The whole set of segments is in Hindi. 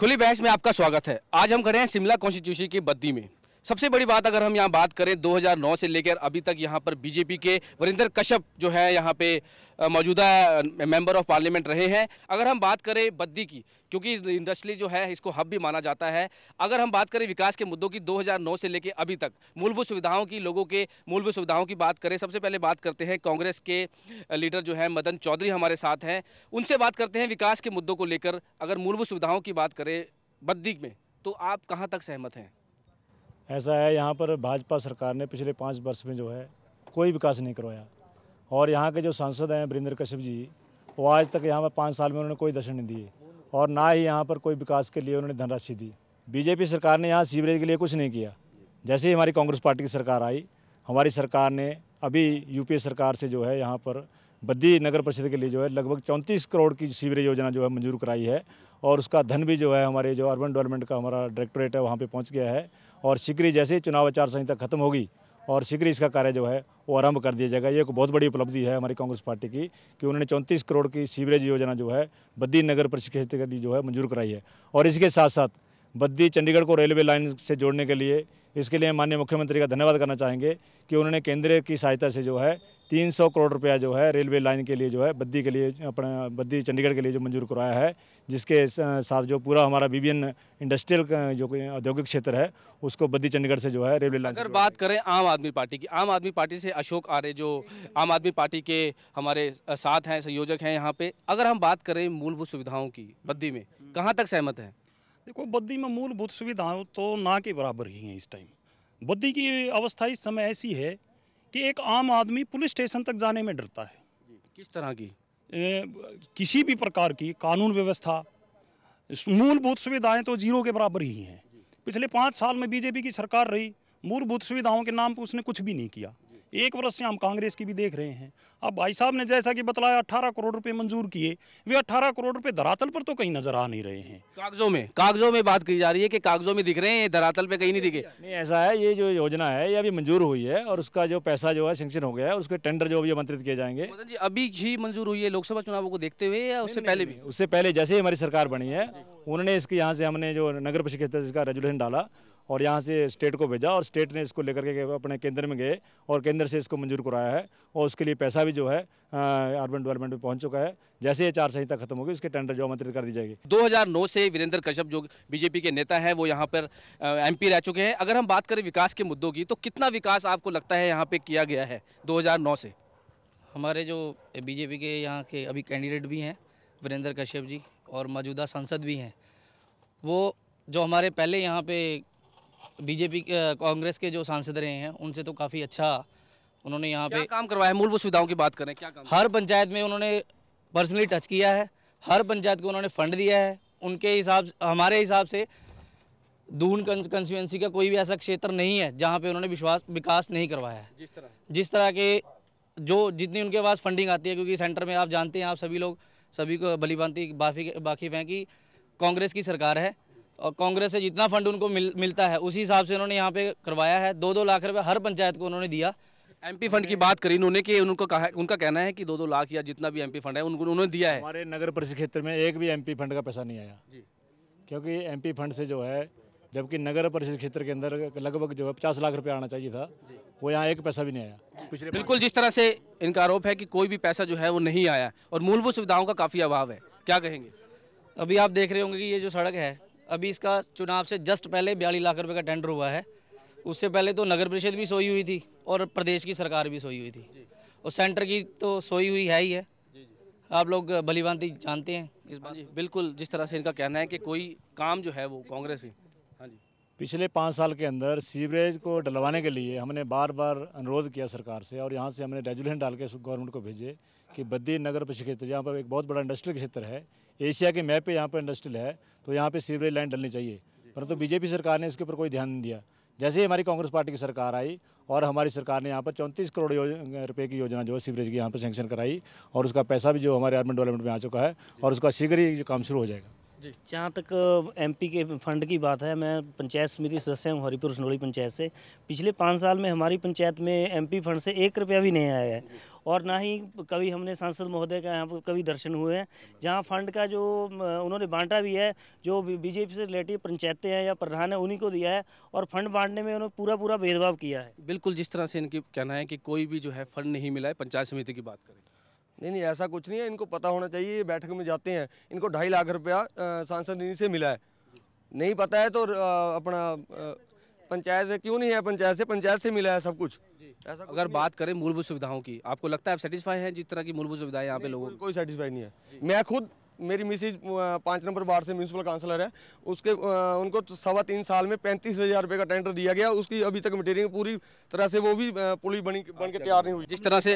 खुली बहस में आपका स्वागत है। आज हम खड़े हैं शिमला कॉन्स्टिट्यूंसी की बद्दी में। सबसे बड़ी बात अगर हम यहाँ बात करें 2009 से लेकर अभी तक यहाँ पर बीजेपी के वीरेंद्र कश्यप जो है यहाँ पे मौजूदा मेंबर ऑफ पार्लियामेंट रहे हैं। अगर हम बात करें बद्दी की, क्योंकि इंडस्ट्री जो है इसको हब भी माना जाता है। अगर हम बात करें विकास के मुद्दों की 2009 से लेकर अभी तक मूलभूत सुविधाओं की, लोगों के मूलभूत सुविधाओं की बात करें, सबसे पहले बात करते हैं कांग्रेस के लीडर जो है मदन चौधरी हमारे साथ हैं। उनसे बात करते हैं विकास के मुद्दों को लेकर। अगर मूलभूत सुविधाओं की बात करें बद्दी में, तो आप कहाँ तक सहमत हैं? ऐसा है, यहाँ पर भाजपा सरकार ने पिछले 5 वर्ष में जो है कोई विकास नहीं करवाया। और यहाँ के जो सांसद हैं वीरेंद्र कश्यप जी, वो आज तक यहाँ पर 5 साल में उन्होंने कोई दर्शन नहीं दिए और ना ही यहाँ पर कोई विकास के लिए उन्होंने धनराशि दी। बीजेपी सरकार ने यहाँ सीवरेज के लिए कुछ नहीं किया। जैसे ही हमारी कांग्रेस पार्टी की सरकार आई, हमारी सरकार ने अभी यूपीए सरकार से जो है यहाँ पर बद्दी नगर परिषद के लिए जो है लगभग 34 करोड़ की सीवरेज योजना जो है मंजूर कराई है। और उसका धन भी जो है हमारे जो अर्बन डेवलपमेंट का हमारा डायरेक्टोरेट है वहाँ पे पहुँच गया है। और शीघ्र ही जैसे ही चुनाव आचार संहिता खत्म होगी और शीघ्र इसका कार्य जो है वो आरंभ कर दिया जाएगा। ये एक बहुत बड़ी उपलब्धि है हमारी कांग्रेस पार्टी की कि उन्होंने 34 करोड़ की सीवरेज योजना जो है बद्दी नगर परिषद के लिए जो है मंजूर कराई है। और इसके साथ साथ बद्दी चंडीगढ़ को रेलवे लाइन से जोड़ने के लिए, इसके लिए माननीय मुख्यमंत्री का धन्यवाद करना चाहेंगे कि उन्होंने केंद्र की सहायता से जो है 300 करोड़ रुपया जो है रेलवे लाइन के लिए जो है बद्दी के लिए, अपना बद्दी चंडीगढ़ के लिए जो मंजूर कराया है। जिसके साथ जो पूरा हमारा विभिन्न इंडस्ट्रियल जो औद्योगिक क्षेत्र है उसको बद्दी चंडीगढ़ से जो है रेलवे लाइन। अगर बात करें आम आदमी पार्टी की, आम आदमी पार्टी से अशोक आर्य जो आम आदमी पार्टी के हमारे साथ हैं, संयोजक हैं यहाँ पे, अगर हम बात करें मूलभूत सुविधाओं की बद्दी में, कहाँ तक सहमत हैं? देखो, बद्दी में मूलभूत सुविधाएं तो ना के बराबर ही हैं। इस टाइम बद्दी की अवस्था इस समय ऐसी है कि एक आम आदमी पुलिस स्टेशन तक जाने में डरता है। किस तरह की? किसी भी प्रकार की कानून व्यवस्था, मूलभूत सुविधाएं तो जीरो के बराबर ही हैं। पिछले 5 साल में बीजेपी की सरकार रही, मूलभूत सुविधाओं के नाम पर उसने कुछ भी नहीं किया। 1 वर्ष से हम कांग्रेस की भी देख रहे हैं। अब भाई साहब ने जैसा कि बतलाया 18 करोड़ रुपए मंजूर किए, वे 18 करोड़ रुपए धरातल पर तो कहीं नजर आ नहीं रहे हैं। कागजों में बात की जा रही है कि कागजों में दिख रहे हैं, धरातल पे कहीं नहीं दिखे। नहीं, ऐसा है, ये जो योजना है ये अभी मंजूर हुई है और उसका जो पैसा जो है सैंक्शन हो गया है और उसके टेंडर जो अभी आमंत्रित किए जाएंगे। मदन जी, अभी ही मंजूर हुई है लोकसभा चुनावों को देखते हुए या उससे पहले भी? उससे पहले जैसे ही हमारी सरकार बनी है उन्होंने इसके यहाँ से हमने जो नगर परिषद इसका रेजोल्यूशन डाला और यहाँ से स्टेट को भेजा और स्टेट ने इसको लेकर के अपने केंद्र में गए और केंद्र से इसको मंजूर कराया है। और उसके लिए पैसा भी जो है अर्बन डेवलपमेंट में पहुँच चुका है। जैसे ये आचार संहिता खत्म होगी उसके टेंडर जो आमंत्रित कर दी जाएगी। 2009 से वीरेंद्र कश्यप जो बीजेपी के नेता हैं वो यहाँ पर एमपी रह चुके हैं। अगर हम बात करें विकास के मुद्दों की, तो कितना विकास आपको लगता है यहाँ पे किया गया है 2009 से? हमारे जो बीजेपी के यहाँ के अभी कैंडिडेट भी हैं वीरेंद्र कश्यप जी और मौजूदा सांसद भी हैं, वो जो हमारे पहले यहाँ पे बीजेपी कांग्रेस के जो सांसद रहे हैं उनसे तो काफ़ी अच्छा उन्होंने यहाँ पे काम करवाया है। मूलभूत सुविधाओं की बात करें, क्या काम? हर पंचायत में उन्होंने पर्सनली टच किया है, हर पंचायत को उन्होंने फंड दिया है। उनके हिसाब, हमारे हिसाब से दून कंस्टिट्यूएंसी का कोई भी ऐसा क्षेत्र नहीं है जहाँ पे उन्होंने विकास नहीं करवाया है। जिस तरह के जो जितनी उनके पास फंडिंग आती है, क्योंकि सेंटर में आप जानते हैं, आप सभी को भलीभांति वाकिफ हैं कि कांग्रेस की सरकार है और कांग्रेस से जितना फंड उनको मिलता है उसी हिसाब से उन्होंने यहाँ पे करवाया है। 2-2 लाख रुपए हर पंचायत को उन्होंने दिया। एमपी फंड की बात करी उन्होंने कि उनका कहना है कि 2-2 लाख या जितना भी एमपी फंड है उन्होंने दिया है। हमारे नगर परिषद क्षेत्र में एक भी एमपी फंड का पैसा नहीं आया जी। क्योंकि एमपी फंड से जो है, जबकि नगर परिषद क्षेत्र के अंदर लगभग जो है 50 लाख रुपया आना चाहिए था, वो यहाँ एक पैसा भी नहीं आया पिछले। बिल्कुल, जिस तरह से इनका आरोप है कि कोई भी पैसा जो है वो नहीं आया और मूलभूत सुविधाओं का काफ़ी अभाव है, क्या कहेंगे? अभी आप देख रहे होंगे कि ये जो सड़क है, अभी इसका चुनाव से जस्ट पहले 42 लाख रुपए का टेंडर हुआ है। उससे पहले तो नगर परिषद भी सोई हुई थी और प्रदेश की सरकार भी सोई हुई थी और सेंटर की तो सोई हुई है ही है। आप लोग भलीभांति जानते हैं इस बात। जी बिल्कुल, जिस तरह से इनका कहना है कि कोई काम जो है वो कांग्रेस ही। हाँ जी, पिछले 5 साल के अंदर सीवरेज को डलवाने के लिए हमने बार बार अनुरोध किया सरकार से और यहाँ से हमने रेजोल्यूशन डाल के गवर्नमेंट को भेजे कि बद्दी नगर परिषद क्षेत्र, जहाँ पर एक बहुत बड़ा इंडस्ट्रियल क्षेत्र है, एशिया के मैप पे यहाँ पर इंडस्ट्रियल है, तो यहाँ पे सीवरेज लाइन डलनी चाहिए। परंतु बीजेपी सरकार ने इसके ऊपर कोई ध्यान नहीं दिया। जैसे ही हमारी कांग्रेस पार्टी की सरकार आई और हमारी सरकार ने यहाँ पर 34 करोड़ रुपए की योजना जो है सीवरेज की यहाँ पर सैंक्शन कराई और उसका पैसा भी जो हमारे अर्बन डेवलपमेंट में आ चुका है और उसका शीघ्र ही काम शुरू हो जाएगा। जहाँ तक एमपी के फंड की बात है, मैं पंचायत समिति सदस्य हूँ हरिपुर सनोली पंचायत से। पिछले 5 साल में हमारी पंचायत में एमपी फंड से 1 रुपया भी नहीं आया है और ना ही कभी हमने सांसद महोदय का यहाँ पर कभी दर्शन हुए हैं। जहाँ फंड का जो उन्होंने बांटा भी है, जो बीजेपी से रिलेटिव पंचायतें हैं या प्रधान है उन्हीं को दिया है और फंड बांटने में उन्होंने पूरा भेदभाव किया है। बिल्कुल, जिस तरह से इनकी कहना है कि कोई भी जो है फंड नहीं मिला है, पंचायत समिति की बात करें। नहीं, ऐसा कुछ नहीं है। इनको पता होना चाहिए, ये बैठक में जाते हैं, इनको 2.5 लाख रुपया सांसद निधि से मिला है। नहीं पता है तो अपना पंचायत से क्यों नहीं है, पंचायत से मिला है सब कुछ। ऐसा अगर बात करें मूलभूत सुविधाओं की, आपको लगता है आप सेटिस्फाई हैं जिस तरह की मूलभूत सुविधाएं यहाँ पे लोगों को? कोई सेटिस्फाई नहीं है। मैं खुद, मेरी मिसेज 5 नंबर वार्ड से म्यूनसिपल काउंसलर है, उसके उनको तो 3.25 साल में 35,000 रुपये का टेंडर दिया गया। उसकी अभी तक मटेरियल पूरी तरह से वो भी पुली बन के तैयार नहीं हुई।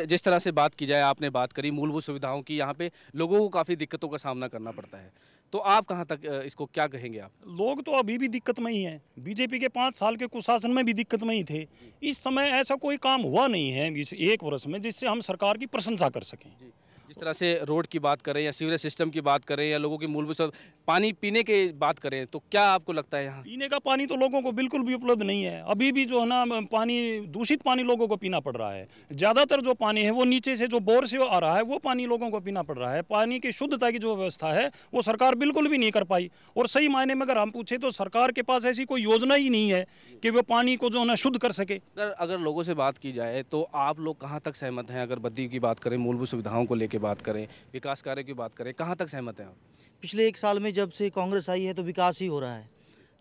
जिस तरह से बात की जाए, आपने बात करी मूलभूत सुविधाओं की, यहाँ पे लोगों को काफ़ी दिक्कतों का सामना करना पड़ता है, तो आप कहाँ तक इसको क्या कहेंगे आप? लोग तो अभी भी दिक्कत में ही हैं। बीजेपी के 5 साल के कुशासन में भी दिक्कत में ही थे। इस समय ऐसा कोई काम हुआ नहीं है इस 1 वर्ष में जिससे हम सरकार की प्रशंसा कर सकें। जिस तरह से रोड की बात करें या सीवरेज सिस्टम की बात करें या लोगों की मूलभूत पानी पीने की बात करें, तो क्या आपको लगता है यहाँ पीने का पानी तो लोगों को बिल्कुल भी उपलब्ध नहीं है। अभी भी जो है ना पानी, दूषित पानी लोगों को पीना पड़ रहा है। ज़्यादातर जो पानी है वो नीचे से जो बोर से आ रहा है वो पानी लोगों को पीना पड़ रहा है। पानी की शुद्धता की जो व्यवस्था है वो सरकार बिल्कुल भी नहीं कर पाई। और सही मायने में अगर हम पूछे तो सरकार के पास ऐसी कोई योजना ही नहीं है कि वो पानी को जो है ना शुद्ध कर सके। अगर लोगों से बात की जाए तो आप लोग कहाँ तक सहमत हैं? अगर बद्दी की बात करें, मूलभूत सुविधाओं को लेकर बात करें, विकास कार्य की बात करें, कहाँ तक सहमत हैं आप? पिछले 1 साल में जब से कांग्रेस आई है तो विकास ही हो रहा है।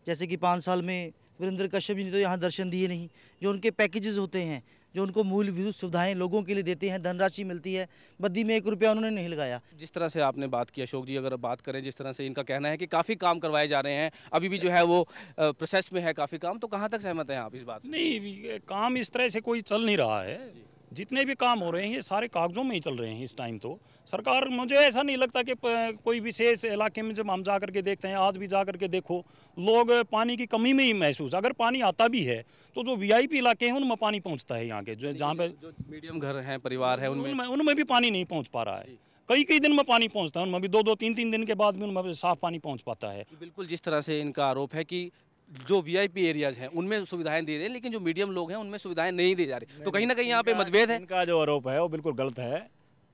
जैसे कि 5 साल में वीरेंद्र कश्यप जी ने तो यहाँ दर्शन दिए नहीं। जो उनके पैकेजेस होते हैं, जो उनको मूलभूत सुविधाएं लोगों के लिए देते हैं, धनराशि मिलती है, बद्दी में 1 रुपया उन्होंने नहीं लगाया। जिस तरह से आपने बात की अशोक जी, अगर बात करें जिस तरह से इनका कहना है कि काफ़ी काम करवाए जा रहे हैं, अभी भी जो है वो प्रोसेस में है काफ़ी काम, तो कहाँ तक सहमत हैं आप इस बात से? नहीं, काम इस तरह से कोई चल नहीं रहा है। जितने भी काम हो रहे हैं ये सारे कागजों में ही चल रहे हैं इस टाइम। तो सरकार, मुझे ऐसा नहीं लगता कि कोई विशेष इलाके में जब हम जा करके देखते हैं, आज भी जा करके देखो, लोग पानी की कमी में ही महसूस, अगर पानी आता भी है तो जो वीआईपी इलाके हैं उनमें पानी पहुंचता है। यहाँ के जो जहाँ पे जो मीडियम घर हैं, परिवार है, उनमें भी पानी नहीं पहुँच पा रहा है। कई दिन में पानी पहुँचता है, उनमें भी 2-2, 3-3 दिन के बाद भी उनमें साफ पानी पहुँच पाता है। बिल्कुल, जिस तरह से इनका आरोप है कि जो वीआईपी एरियाज हैं उनमें सुविधाएं दे रहे हैं, लेकिन जो मीडियम लोग हैं उनमें सुविधाएं नहीं दी जा रही, तो कहीं ना कहीं यहाँ पे मतभेद है। इनका जो आरोप है वो बिल्कुल गलत है।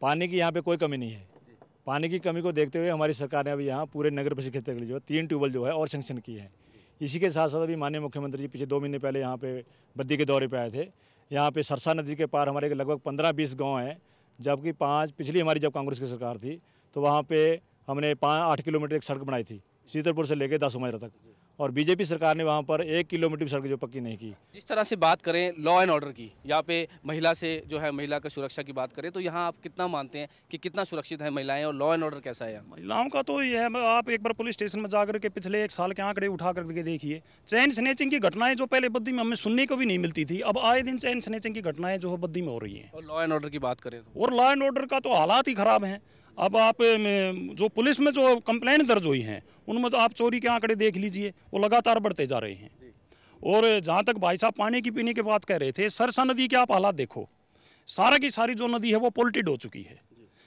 पानी की यहाँ पे कोई कमी नहीं है। पानी की कमी को देखते हुए हमारी सरकार ने अभी यहाँ पूरे नगर परिषद क्षेत्र के लिए जो 3 ट्यूबवेल जो है और सैंक्शन किए हैं। इसी के साथ साथ अभी माननीय मुख्यमंत्री जी पिछले 2 महीने पहले यहाँ पे बद्दी के दौरे पे आए थे। यहाँ पे सरसा नदी के पार हमारे लगभग 15-20 गाँव हैं, जबकि 5 पिछली हमारी जब कांग्रेस की सरकार थी तो वहाँ पे हमने 8 किलोमीटर एक सड़क बनाई थी, शीतलपुर से लेकर 10 उमरा तक, और बीजेपी सरकार ने वहाँ पर 1 किलोमीटर सड़क जो पक्की नहीं की। जिस तरह से बात करें लॉ एंड ऑर्डर की, यहाँ पे महिला से जो है महिला की सुरक्षा की बात करें, तो यहाँ आप कितना मानते हैं कि कितना सुरक्षित है महिलाएं और लॉ एंड ऑर्डर कैसा है? महिलाओं का तो ये है, आप एक बार पुलिस स्टेशन में जाकर के पिछले 1 साल के आंकड़े उठा करके देखिए। चैन स्नैचिंग की घटनाएं जो पहले बद्दी में हमें सुनने को भी नहीं मिलती थी, अब आए दिन चैन स्नैचिंग की घटनाएं जो है बद्दी में हो रही हैं। और लॉ एंड ऑर्डर की बात करें और लॉ एंड ऑर्डर का तो हालात ही ख़राब हैं। अब आप जो पुलिस में जो कंप्लेंट दर्ज हुई हैं उनमें तो आप चोरी के आंकड़े देख लीजिए, वो लगातार बढ़ते जा रहे हैं। और जहाँ तक भाई साहब पानी की पीने की बात कह रहे थे, सरसा नदी के आप हालात देखो, सारा की सारी जो नदी है वो पोल्टेड हो चुकी है।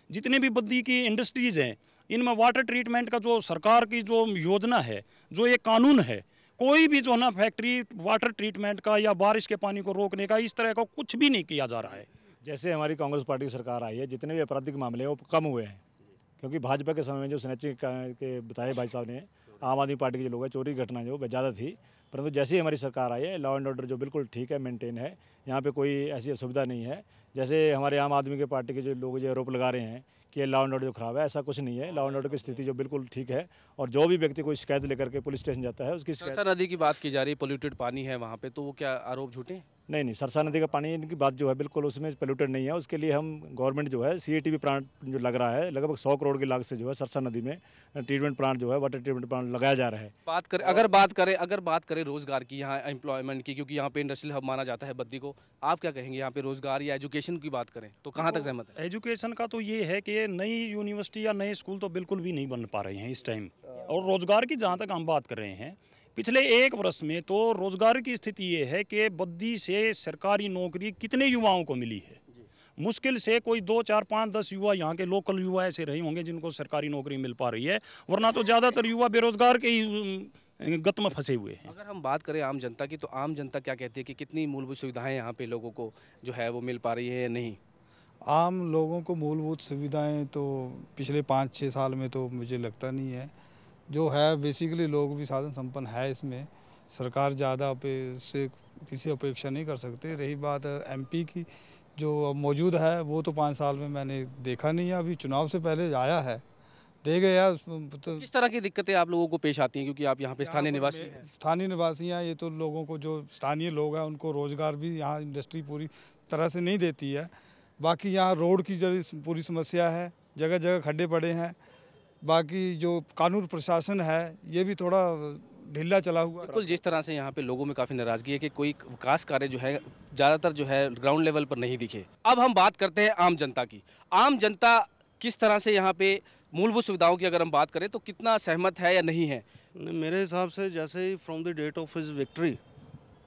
जितने भी बद्दी की इंडस्ट्रीज़ हैं इनमें वाटर ट्रीटमेंट का जो सरकार की जो योजना है, जो एक कानून है, कोई भी जो ना फैक्ट्री वाटर ट्रीटमेंट का या बारिश के पानी को रोकने का इस तरह का कुछ भी नहीं किया जा रहा है। जैसे हमारी कांग्रेस पार्टी की सरकार आई है, जितने भी आपराधिक मामले हैं वो कम हुए हैं, क्योंकि भाजपा के समय में जो स्नैचिंग के बताए भाई साहब ने, आम आदमी पार्टी के जो लोग हैं, चोरी की घटना जो ज़्यादा थी, परंतु जैसे ही हमारी सरकार आई है लॉ एंड ऑर्डर जो बिल्कुल ठीक है, मेंटेन है, यहाँ पे कोई ऐसी असुविधा नहीं है। जैसे हमारे आम आदमी के पार्टी के जो लोग जो आरोप लगा रहे हैं कि लॉ एंड ऑर्डर जो खराब है, ऐसा कुछ नहीं है। लॉ एंड ऑर्डर की स्थिति जो बिल्कुल ठीक है, और जो भी व्यक्ति कोई शिकायत लेकर के पुलिस स्टेशन जाता है उसकी शिकायत। सरसा नदी की बात की जा रही है, पोल्यूटेड पानी है वहाँ पे, तो वो क्या आरोप झूठे हैं? नहीं, सरसा नदी का पानी इनकी बात जो है बिल्कुल उसमें पोल्यूटेड नहीं है। उसके लिए हम गवर्नमेंट जो है CATV प्लांट जो लग रहा है, लगभग 100 करोड़ की लागत से जो है सरसा नदी में ट्रीटमेंट प्लांट जो है वाटर ट्रीटमेंट प्लांट लगाया जा रहा है। अगर बात करें रोजगार की, यहाँ एम्प्लॉयमेंट की, क्योंकि यहाँ पे इंडस्ट्रियल हब माना जाता है बद्दी को, आप क्या कहेंगे यहाँ पे रोजगार या एजुकेशन की बात करें तो कहाँ तक सहमत है? एजुकेशन का तो ये है कि नई यूनिवर्सिटी या नए स्कूल तो बिल्कुल भी नहीं बन पा रहे हैं इस टाइम। और रोजगार की जहाँ तक हम बात कर रहे हैं, पिछले 1 वर्ष में तो रोजगार की स्थिति ये है कि बद्दी से सरकारी नौकरी कितने युवाओं को मिली है, मुश्किल से कोई 2, 4, 5, 10 युवा यहाँ के लोकल युवा ऐसे रहे होंगे जिनको सरकारी नौकरी मिल पा रही है, वरना तो ज़्यादातर युवा बेरोजगार के ही गत में फंसे हुए हैं। अगर हम बात करें आम जनता की, तो आम जनता क्या कहती है कि कितनी मूलभूत सुविधाएं यहाँ पे लोगों को जो है वो मिल पा रही है या नहीं? आम लोगों को मूलभूत सुविधाएं तो पिछले 5-6 साल में तो मुझे लगता नहीं है। जो है बेसिकली लोग भी साधन संपन्न है, इसमें सरकार ज़्यादा से किसी अपेक्षा नहीं कर सकते। रही बात एमपी की, जो अब मौजूद है वो तो 5 साल में मैंने देखा नहीं है, अभी चुनाव से पहले आया है, दे गया। तो किस तरह की दिक्कतें आप लोगों को पेश आती हैं, क्योंकि आप यहाँ पे स्थानीय निवासी हैं? स्थानीय निवासी हैं, ये तो लोगों को जो स्थानीय लोग हैं उनको रोज़गार भी यहाँ इंडस्ट्री पूरी तरह से नहीं देती है। बाकी यहाँ रोड की जो पूरी समस्या है, जगह जगह खड्डे पड़े हैं। बाकी जो कानून प्रशासन है ये भी थोड़ा ढीला चला हुआ। बिल्कुल, जिस तरह से यहाँ पे लोगों में काफ़ी नाराज़गी है कि कोई विकास कार्य जो है ज़्यादातर जो है ग्राउंड लेवल पर नहीं दिखे। अब हम बात करते हैं आम जनता की। आम जनता किस तरह से यहाँ पे मूलभूत सुविधाओं की अगर हम बात करें तो कितना सहमत है या नहीं है? मेरे हिसाब से जैसे ही from the date of his victory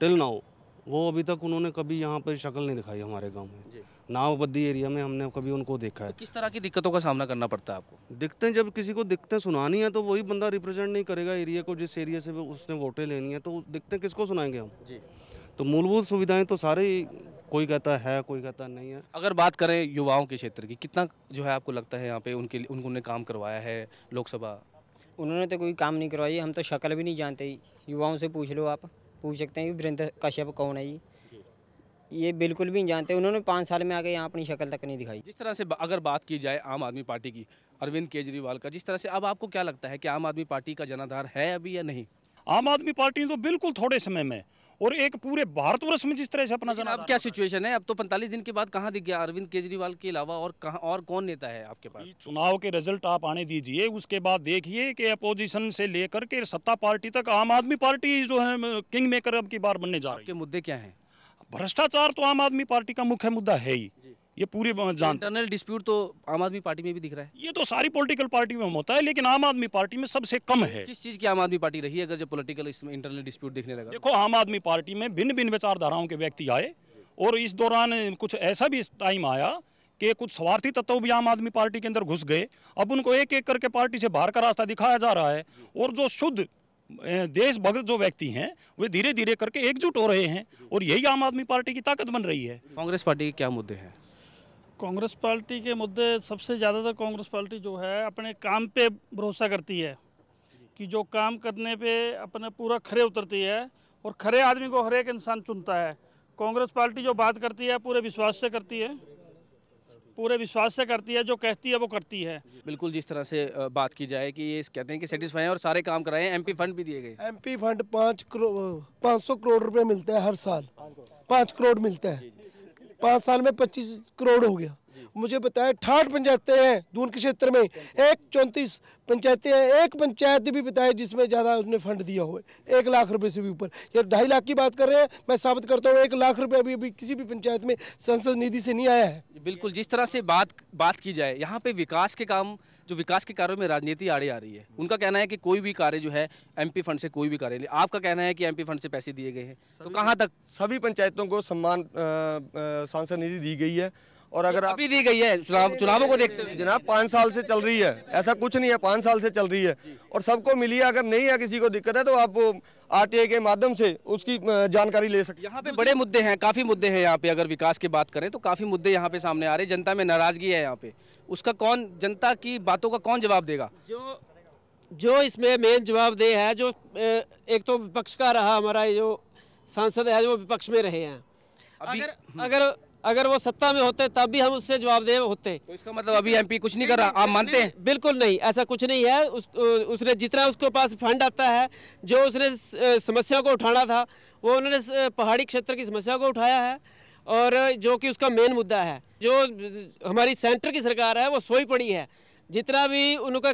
till now, वो अभी तक उन्होंने कभी यहाँ पर शक्ल नहीं दिखाई हमारे गांव में। नावबद्दी एरिया में हमने कभी उनको देखा है। तो किस तरह की दिक्कतों का सामना करना पड़ता है आपको? दिखते हैं, जब किसी को दिक्कतें सुनानी है तो वही बंदा रिप्रेजेंट नहीं करेगा एरिया को, जिस एरिया से उसने वोटें लेनी है, तो दिखते हैं किसको सुनाएंगे हम जी। तो मूलभूत सुविधाएं तो सारे ही, कोई कहता है कोई कहता नहीं है। अगर बात करें युवाओं के क्षेत्र की, कितना जो है आपको लगता है यहाँ पे उन्होंने काम करवाया है लोकसभा? उन्होंने तो कोई काम नहीं करवाई, हम तो शक्ल भी नहीं जानते। युवाओं से पूछ लो, आप पूछ सकते हैं कि वीरेंद्र कश्यप कौन है ये बिल्कुल भी नहीं जानते। उन्होंने 5 साल में आके यहाँ अपनी शक्ल तक नहीं दिखाई। जिस तरह से अगर बात की जाए आम आदमी पार्टी की, अरविंद केजरीवाल का, जिस तरह से, अब आपको क्या लगता है कि आम आदमी पार्टी का जनाधार है अभी या नहीं? आम आदमी पार्टी तो बिल्कुल थोड़े समय में, और एक पूरे भारतवर्ष में जिस तरह से अपना अब क्या सिचुएशन है? अब तो 45 दिन के बाद कहाँ दिख गया अरविंद केजरीवाल के अलावा, और कहाँ और कौन नेता है आपके पास? चुनाव के रिजल्ट आप आने दीजिए, उसके बाद देखिए कि अपोजिशन से लेकर के सत्ता पार्टी तक आम आदमी पार्टी जो है किंग मेकर अब की बार बनने जा रही है। आपके मुद्दे क्या हैं? भ्रष्टाचार तो आम आदमी पार्टी का मुख्य मुद्दा है ही, ये पूरी इंटरनल डिस्प्यूट तो आम आदमी पार्टी में भी दिख रहा है। ये तो सारी पॉलिटिकल पार्टी में होता है, लेकिन आम आदमी पार्टी में सबसे कम है। किस चीज़ की आम आदमी पार्टी रही है अगर जो पॉलिटिकल इसमें इंटरनल डिस्प्यूट दिखने लगा? देखो, आम आदमी पार्टी में भिन्न भिन्न विचारधाराओं के व्यक्ति आए, और इस दौरान कुछ ऐसा भी टाइम आया कि कुछ स्वार्थी तत्व भी आम आदमी पार्टी के अंदर घुस गए। अब उनको एक एक करके पार्टी से बाहर का रास्ता दिखाया जा रहा है, और जो शुद्ध देशभक्त जो व्यक्ति हैं वे धीरे धीरे करके एकजुट हो रहे हैं, और यही आम आदमी पार्टी की ताकत बन रही है। कांग्रेस पार्टी के क्या मुद्दे हैं? कांग्रेस पार्टी के मुद्दे सबसे ज़्यादातर, कांग्रेस पार्टी जो है अपने काम पे भरोसा करती है कि जो काम करने पे अपने पूरा खरे उतरती है, और खरे आदमी को हर एक इंसान चुनता है। कांग्रेस पार्टी जो बात करती है पूरे विश्वास से करती है, पूरे विश्वास से करती है, जो कहती है वो करती है। बिल्कुल, जिस तरह से बात की जाए कि ये कहते हैं कि सेटिस्फाई हैं और सारे काम कराए हैं, एमपी फंड भी दिए गए। एमपी फंड 500 करोड़ रुपए मिलता है हर साल, 5 करोड़ मिलता है। 5 साल में 25 करोड़ हो गया। मुझे बताया 68 पंचायतें हैं दून के क्षेत्र में, 34 पंचायतें हैं। एक पंचायत भी बताए जिसमें ज़्यादा उसने फंड दिया हो 1 लाख रुपए से भी ऊपर। ये 2.5 लाख की बात कर रहे हैं, मैं साबित करता हूँ 1 लाख रुपए अभी किसी भी पंचायत में संसद निधि से नहीं आया है। बिल्कुल, जिस तरह से बात की जाए, यहाँ पे विकास के काम, जो विकास के कार्यों में राजनीति आड़े आ रही है। उनका कहना है कि कोई भी कार्य जो है एमपी फंड से कोई भी कार्य नहीं। आपका कहना है कि एमपी फंड से पैसे दिए गए हैं, तो कहाँ तक? सभी पंचायतों को सम्मान सांसद निधि दी गई है, और अगर अभी दी गई है चुनावों को देखते हुए। जनाब 5 साल से चल रही है, ऐसा कुछ नहीं है, 5 साल से चल रही है, और सबको मिली है। अगर नहीं है, किसी को दिक्कत है तो आप आरटीआई के माध्यम से उसकी जानकारी ले सकते हैं। यहाँ पे बड़े मुद्दे हैं, काफ़ी मुद्दे हैं यहाँ पे। अगर विकास की बात करें तो काफ़ी मुद्दे यहाँ पे सामने आ रहे हैं। जनता में नाराजगी है यहाँ पे, उसका कौन, जनता की बातों का कौन जवाब देगा? जो इसमें मेन जवाबदेह है, जो एक तो विपक्ष का रहा, हमारा जो सांसद है वो विपक्ष में रहे हैं। अगर वो सत्ता में होते तब भी हम उससे जवाबदेह होते। तो इसका मतलब अभी एमपी कुछ नहीं कर रहा, आप मानते हैं? बिल्कुल नहीं, ऐसा कुछ नहीं है। उसने जितना उसके पास फंड आता है, जो उसने समस्या को उठाना था वो उन्होंने पहाड़ी क्षेत्र की समस्या को उठाया है, और जो कि उसका मेन मुद्दा है। जो हमारी सेंटर की सरकार है वो सोई पड़ी है। जितना भी उनका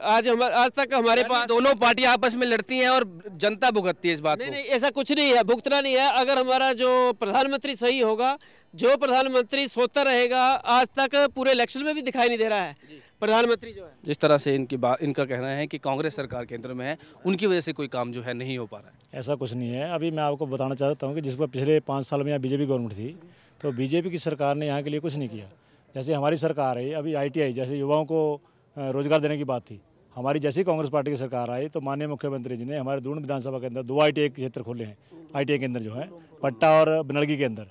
आज तक हमारे पास दोनों पार्टी आपस में लड़ती हैं और जनता भुगतती है इस बात को। नहीं, ऐसा कुछ नहीं है, भुगतना नहीं है। अगर हमारा जो प्रधानमंत्री सही होगा, जो प्रधानमंत्री सोता रहेगा, आज तक पूरे इलेक्शन में भी दिखाई नहीं दे रहा है प्रधानमंत्री जो है। जिस तरह से इनका कहना है कि कांग्रेस सरकार केंद्र में है, उनकी वजह से कोई काम जो है नहीं हो पा रहा है। ऐसा कुछ नहीं है। अभी मैं आपको बताना चाहता हूँ कि जिस पर पिछले 5 साल में यहाँ बीजेपी गवर्नमेंट थी, तो बीजेपी की सरकार ने यहाँ के लिए कुछ नहीं किया। जैसे हमारी सरकार है अभी ITI, जैसे युवाओं को रोजगार देने की बात थी, हमारी जैसी कांग्रेस पार्टी की सरकार आई तो माननीय मुख्यमंत्री जी ने हमारे दून विधानसभा के अंदर 2 ITI क्षेत्र खोले हैं। ITI के अंदर जो है पट्टा और बनड़गी के अंदर,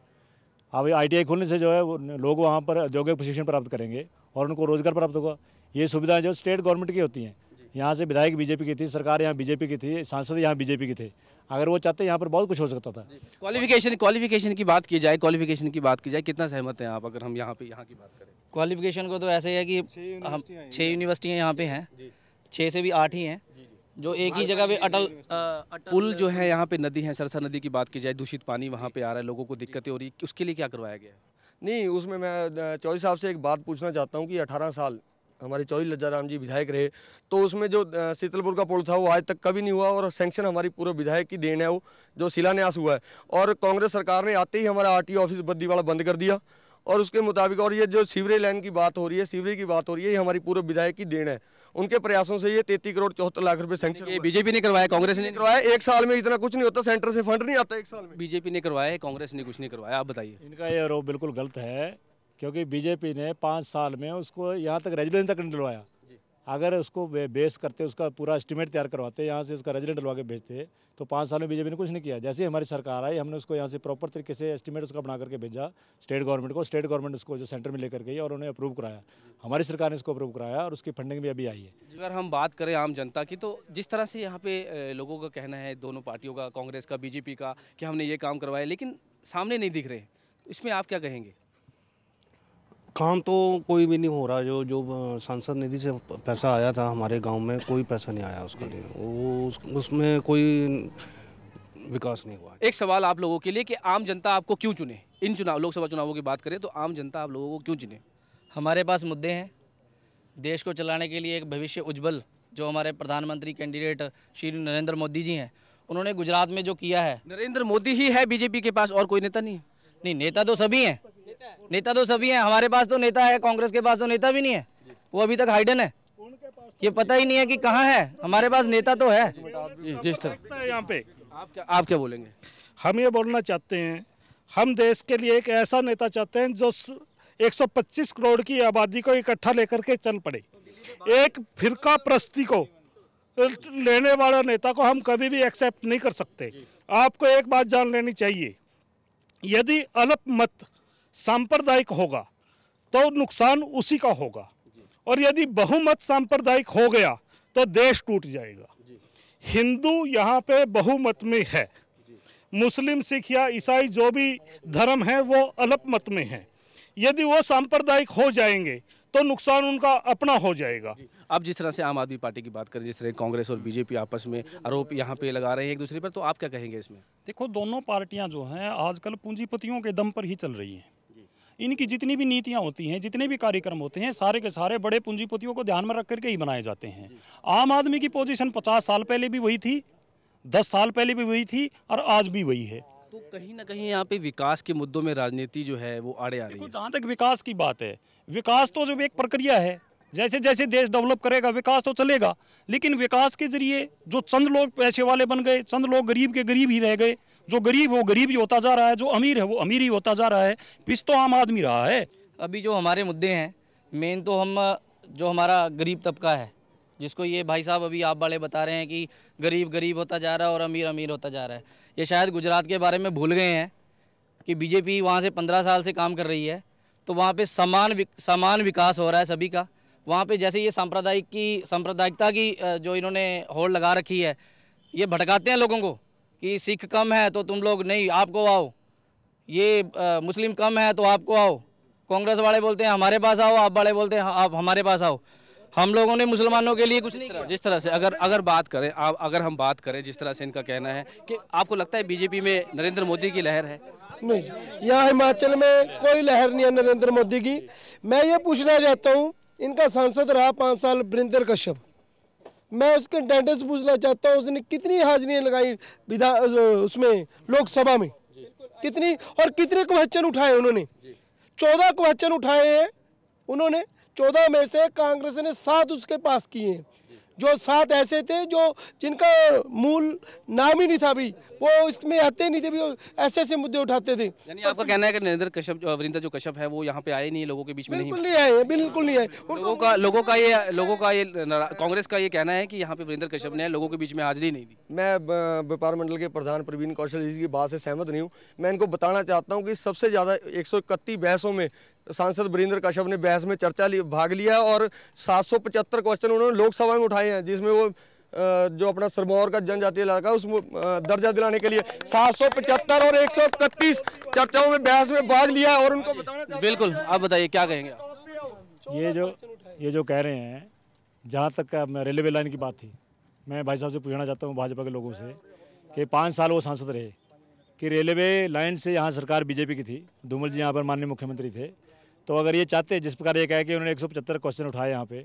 अब ITI खोलने से जो है लोग वहाँ पर औद्योगिक प्रशिक्षण प्राप्त करेंगे और उनको रोजगार प्राप्त होगा। ये सुविधाएं जो स्टेट गवर्नमेंट की होती हैं, यहाँ से विधायक बीजेपी की थी, सरकार यहाँ बीजेपी की थी, सांसद यहाँ बीजेपी के थे। अगर वो चाहते यहाँ पर बहुत कुछ हो सकता था। क्वालिफिकेशन की बात की जाए, कितना सहमत हैं आप? अगर हम यहाँ की बात करें, क्वालिफिकेशन को तो ऐसे है कि हम 6 यूनिवर्सिटियाँ यहाँ पे हैं, 6 से भी 8 ही हैं जो एक ही जगह पे अटल पुल जो है यहाँ पे नदी है, सरसा नदी की बात की जाए, दूषित पानी वहाँ पे आ रहा है, लोगों को दिक्कतें हो रही है, उसके लिए क्या करवाया गया है? नहीं, उसमें मैं चौधरी साहब से एक बात पूछना चाहता हूँ कि 18 साल हमारे चौधरी लज्जाराम जी विधायक रहे, तो उसमें जो शीतलपुर का पुल था वो आज तक कभी नहीं हुआ और सैंक्शन हमारी पूरे विधायक की देन है, वो जो शिलान्यास हुआ है। और कांग्रेस सरकार ने आते ही हमारा RTO ऑफिस बद्दीवाड़ा बंद कर दिया और उसके मुताबिक, और ये जो सीवरेज लाइन की बात हो रही है, सीवरेज की बात हो रही है, ये हमारी पूरे विधायक की देन है। उनके प्रयासों से ये 33 करोड़ 74 लाख रुपए सैंक्शन बीजेपी ने करवाया, कांग्रेस ने करवाया। एक साल में इतना कुछ नहीं होता, सेंटर से फंड नहीं आता एक साल में। बीजेपी ने करवाया, कांग्रेस ने कुछ नहीं करवाया। आप बताइए। इनका ये आरोप बिल्कुल गलत है, क्योंकि बीजेपी ने 5 साल में उसको यहाँ तक रेजिडेंट तक नहीं डलवाया। अगर उसको बेस करते, उसका पूरा एस्टीमेट तैयार करवाते, यहाँ से उसका रेजिडेंट डलवा के भेजते, तो 5 साल में बीजेपी ने कुछ नहीं किया। जैसे ही हमारी सरकार आई, हमने उसको यहाँ से प्रॉपर तरीके से एस्टीमेट उसका बना करके भेजा स्टेट गवर्नमेंट को। स्टेट गवर्नमेंट उसको जो सेंटर में लेकर गई और उन्हें अप्रूव कराया। हमारी सरकार ने इसको अप्रूव कराया और उसकी फंडिंग भी अभी आई है। अगर हम बात करें आम जनता की, तो जिस तरह से यहाँ पे लोगों का कहना है, दोनों पार्टियों का, कांग्रेस का, बीजेपी का, कि हमने ये काम करवाया, लेकिन सामने नहीं दिख रहे, इसमें आप क्या कहेंगे? काम तो कोई भी नहीं हो रहा। जो सांसद निधि से पैसा आया था हमारे गांव में, कोई पैसा नहीं आया उसके लिए, वो उसमें कोई विकास नहीं हुआ। एक सवाल आप लोगों के लिए कि आम जनता आपको क्यों चुने? इन लोकसभा चुनावों की बात करें तो आम जनता आप लोगों को क्यों चुने? हमारे पास मुद्दे हैं देश को चलाने के लिए। एक भविष्य उज्जवल जो हमारे प्रधानमंत्री कैंडिडेट श्री नरेंद्र मोदी जी हैं, उन्होंने गुजरात में जो किया है। नरेंद्र मोदी ही है बीजेपी के पास, और कोई नेता नहीं है? नहीं, नेता तो सभी हैं, नेता तो सभी हैं। हमारे पास तो नेता है, कांग्रेस के पास तो नेता भी नहीं है, वो अभी तक हाइडन है, ये पता ही नहीं है कि कहाँ है। हमारे पास नेता तो है। जिस तरह यहाँ पे आप क्या बोलेंगे? हम ये बोलना चाहते हैं, हम देश के लिए एक ऐसा नेता चाहते हैं जो 125 करोड़ की आबादी को इकट्ठा लेकर के चल पड़े। एक फिरका प्रस्ती को लेने वाला नेता को हम कभी भी एक्सेप्ट नहीं कर सकते। आपको एक बात जान लेनी चाहिए, यदि अल्पमत सांप्रदायिक होगा तो नुकसान उसी का होगा, और यदि बहुमत सांप्रदायिक हो गया तो देश टूट जाएगा। हिंदू यहाँ पे बहुमत में है, मुस्लिम, सिख या ईसाई जो भी धर्म है वो अल्पमत में है। यदि वो सांप्रदायिक हो जाएंगे तो नुकसान उनका अपना हो जाएगा। अब जिस तरह से आम आदमी पार्टी की बात करें, जिस तरह कांग्रेस और बीजेपी आपस में आरोप यहाँ पे लगा रहे हैं एक दूसरे पर, तो आप क्या कहेंगे इसमें? देखो, दोनों पार्टियां जो हैं आजकल पूंजीपतियों के दम पर ही चल रही हैं। इनकी जितनी भी नीतियां होती हैं, जितने भी कार्यक्रम होते हैं, सारे के सारे बड़े पूंजीपतियों को ध्यान में रख करके ही बनाए जाते हैं। आम आदमी की पोजीशन 50 साल पहले भी वही थी, 10 साल पहले भी वही थी और आज भी वही है। तो कहीं ना कहीं यहाँ पे विकास के मुद्दों में राजनीति जो है वो आड़े आ रही है। जहाँ तक विकास की बात है, विकास तो जो एक प्रक्रिया है, जैसे जैसे देश डेवलप करेगा विकास तो चलेगा, लेकिन विकास के जरिए जो चंद लोग पैसे वाले बन गए, चंद लोग गरीब के गरीब ही रह गए। जो गरीब वो गरीब ही होता जा रहा है, जो अमीर है वो अमीर ही होता जा रहा है। पिस तो आम आदमी रहा है। अभी जो हमारे मुद्दे हैं मेन, तो हम जो हमारा गरीब तबका है, जिसको ये भाई साहब अभी आप वाले बता रहे हैं कि गरीब गरीब होता जा रहा है और अमीर अमीर होता जा रहा है, ये शायद गुजरात के बारे में भूल गए हैं कि बीजेपी वहाँ से 15 साल से काम कर रही है, तो वहाँ पे समान विकास हो रहा है सभी का। वहाँ पे जैसे ये सांप्रदायिकता की जो इन्होंने होड़ लगा रखी है, ये भटकाते हैं लोगों को कि सिख कम है तो तुम लोग नहीं, आपको आओ, ये मुस्लिम कम है तो आपको आओ। कांग्रेस वाले बोलते हैं हमारे पास आओ, आप वाले बोलते हैं आप हमारे पास आओ। हम लोगों ने मुसलमानों के लिए कुछ नहीं किया। जिस तरह से अगर हम बात करें, जिस तरह से इनका कहना है कि आपको लगता है बीजेपी में नरेंद्र मोदी की लहर है? नहीं, यहाँ हिमाचल में कोई लहर नहीं है नरेंद्र मोदी की। मैं ये पूछना चाहता हूँ, इनका सांसद रहा 5 साल वीरेंद्र कश्यप, मैं उसके अटेंडेंस पूछना चाहता हूँ, उसने कितनी हाजिरियाँ लगाई उसमें लोकसभा में, कितनी, और कितने क्वेश्चन उठाए उन्होंने? 14 क्वेश्चन उठाए हैं उन्होंने। 14 में से कांग्रेस ने 7 उसके पास किए हैं। जो 7 ऐसे थे जो जिनका मूल नाम ही नहीं था, अभी वो इसमें आते नहीं थे, भी ऐसे ऐसे मुद्दे उठाते थे। यानी आपका कहना है कि वीरेंद्र जो कश्यप है वो यहाँ पे आए नहीं, लोगों के बीच में नहीं आए, बिल्कुल नहीं आए। लोगों का ये कांग्रेस का ये कहना है कि यहाँ पे वीरेंद्र कश्यप ने लोगों के बीच में हाजिरी नहीं दी। मैं व्यापार मंडल के प्रधान प्रवीण कौशल जी की बात से सहमत नहीं हूँ। मैं इनको बताना चाहता हूँ कि सबसे ज़्यादा 131 बहसों में सांसद वीरेंद्र कश्यप ने बहस में भाग लिया और 775 क्वेश्चन उन्होंने लोकसभा में उठाए हैं, जिसमें वो जो अपना सिरमौर का जनजातीय इलाका उसमें दर्जा दिलाने के लिए 775 और 131 चर्चाओं में बहस में भाग लिया और उनको बताना। बिल्कुल, आप बताइए क्या कहेंगे आप? ये जो कह रहे हैं, जहाँ तक रेलवे लाइन की बात थी, मैं भाई साहब से पूछना चाहता हूँ भाजपा के लोगों से कि 5 साल वो सांसद रहे कि रेलवे लाइन से यहाँ सरकार बीजेपी की थी, धूमल जी यहाँ पर माननीय मुख्यमंत्री थे, तो अगर ये चाहते जिस प्रकार ये कहे कि उन्होंने 175 क्वेश्चन उठाए यहाँ पे,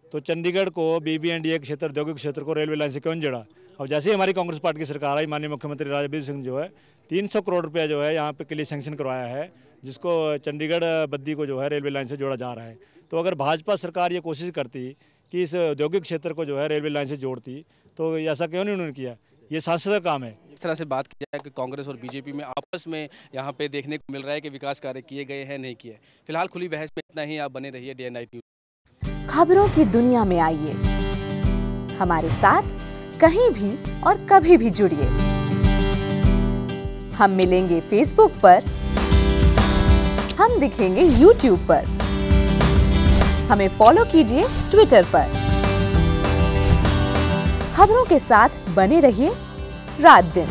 तो चंडीगढ़ को BBNDA क्षेत्र, औद्योगिक क्षेत्र को रेलवे लाइन से क्यों जोड़ा? अब जैसे ही हमारी कांग्रेस पार्टी की सरकार आई, माननीय मुख्यमंत्री राजवीर सिंह जो है 300 करोड़ रुपया जो है यहाँ पे के लिए सैंक्शन करवाया है, जिसको चंडीगढ़ बद्दी को जो है रेलवे लाइन से जोड़ा जा रहा है। तो अगर भाजपा सरकार ये कोशिश करती कि इस औद्योगिक क्षेत्र को जो है रेलवे लाइन से जोड़ती, तो ऐसा क्यों नहीं उन्होंने किया? ये सांसद का काम है। इस तरह से बात की जाए कि कांग्रेस और बीजेपी में आपस में यहाँ पे देखने को मिल रहा है कि विकास कार्य किए गए हैं, नहीं किए। फिलहाल खुली बहस में इतना ही। आप बने रहिए डे एंड नाइट न्यूज़। खबरों की दुनिया में आइए, हमारे साथ कहीं भी और कभी भी जुड़िए। हम मिलेंगे फेसबुक पर, हम दिखेंगे यूट्यूब पर, हमें फॉलो कीजिए ट्विटर पर। खबरों के साथ बने रहिए रात दिन।